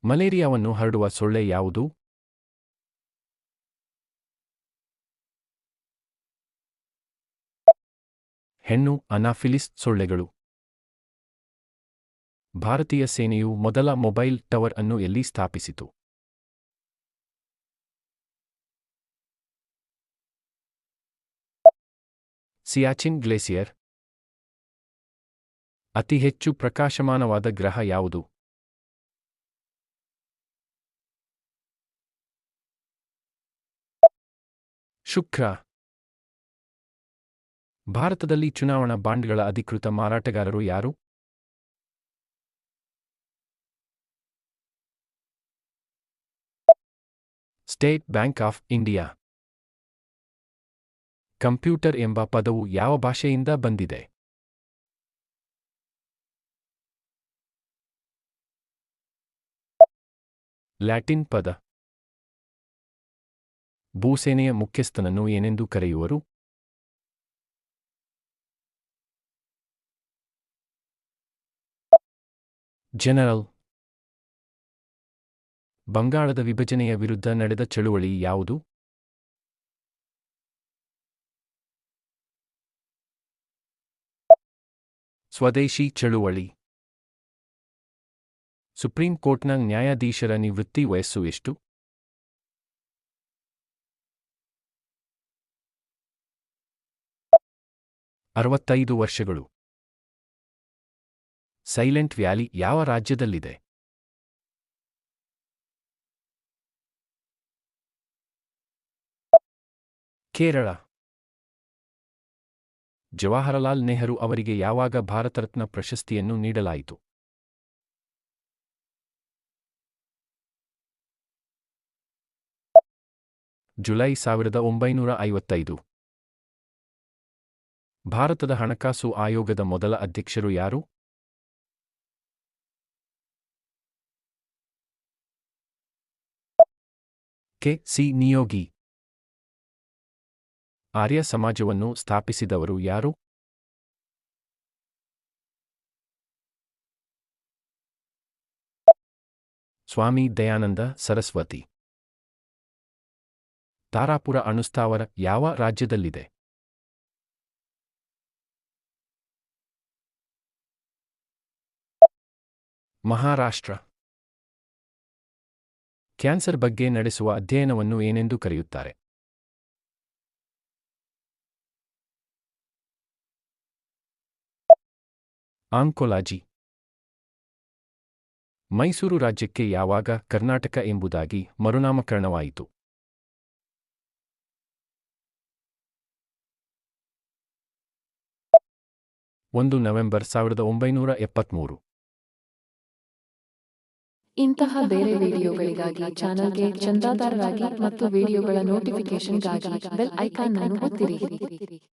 ಮಲೇರಿಯಾವನ್ನು ಹರಡುವ ಸೊಳ್ಳೆ ಯಾವುದು? ಹೆಣ್ಣು ಅನಾಫಿಲಿಸ್ ಸೊಳ್ಳೆಗಳು. ಭಾರತೀಯ ಸೇನೆಯು ಮೊದಲ ಮೊಬೈಲ್ ಟವರ್ ಅನ್ನು ಎಲ್ಲಿ ಸ್ಥಾಪಿಸಿತು? ಸಿಯಾಚಿನ್ ಗ್ಲೇಸಿಯರ್. ಅತಿ ಹೆಚ್ಚು ಪ್ರಕಾಶಮಾನವಾದ ಗ್ರಹ ಯಾವುದು? ಶುಕ್ರ. ಭಾರತದಲ್ಲಿ ಚುನಾವಣಾ ಬಾಂಡ್ಗಳ ಅಧಿಕೃತ ಮಾರಾಟಗಾರರು ಯಾರು? State bank of India. Computer ಎಂಬ ಪದವು ಯಾವ ಭಾಷೆಯಿಂದ ಬಂದಿದೆ? ಲ್ಯಾಟಿನ್ ಪದ. ಭೂಸೇನೆಯ ಮುಖ್ಯಸ್ಥನನ್ನು ಏನೆಂದು ಕರೆಯುವರು? ಜನರಲ್. ಬಂಗಾಳದ ವಿಭಜನೆಯ ವಿರುದ್ಧ ನಡೆದ ಚಳುವಳಿ ಯಾವುದು? ಸ್ವದೇಶಿ ಚಳುವಳಿ. ಸುಪ್ರೀಂ ಕೋರ್ಟ್ನ ನ್ಯಾಯಾಧೀಶರ ನಿವೃತ್ತಿ ವಯಸ್ಸು ಎಷ್ಟು? 65 ವರ್ಷಗಳು. ಸೈಲೆಂಟ್ ವ್ಯಾಲಿ ಯಾವ ರಾಜ್ಯದಲ್ಲಿದೆ? ಕೇರಳ. ಜವಾಹರಲಾಲ್ ನೆಹರು ಅವರಿಗೆ ಯಾವಾಗ ಭಾರತರತ್ನ ಪ್ರಶಸ್ತಿಯನ್ನು ನೀಡಲಾಯಿತು? ಜುಲೈ 1955. ಭಾರತದ ಹಣಕಾಸು ಆಯೋಗದ ಮೊದಲ ಅಧ್ಯಕ್ಷರು ಯಾರು? ಕೆ. ಸಿ. ನಿಯೋಗಿ. ಆರ್ಯ ಸಮಾಜವನ್ನು ಸ್ಥಾಪಿಸಿದವರು ಯಾರು? ಸ್ವಾಮಿ ದಯಾನಂದ ಸರಸ್ವತಿ. ತಾರಾಪುರ ಅಣುಸ್ಥಾವರ ಯಾವ ರಾಜ್ಯದಲ್ಲಿದೆ? ಮಹಾರಾಷ್ಟ್ರ. ಕ್ಯಾನ್ಸರ್ ಬಗ್ಗೆ ನಡೆಸುವ ಅಧ್ಯಯನವನ್ನು ಏನೆಂದು ಕರೆಯುತ್ತಾರೆ? ಆಂಕೊಲಾಜಿ. ಮೈಸೂರು ರಾಜ್ಯಕ್ಕೆ ಯಾವಾಗ ಕರ್ನಾಟಕ ಎಂಬುದಾಗಿ ಮರುನಾಮಕರಣವಾಯಿತು? 1 ನವೆಂಬರ್ 1973. ಇಂತಹ ಬೇರೆ ವಿಡಿಯೋಗಳಿಗಾಗಿ ಚಾನಲ್ಗೆ ಚಂದಾದಾರರಾಗಿ ಮತ್ತು ವಿಡಿಯೋಗಳ ನೋಟಿಫಿಕೇಶನ್ಗಾಗಿ ಬೆಲ್ ಐಕಾನ್ ಅನ್ನು ಒತ್ತಿರಿ.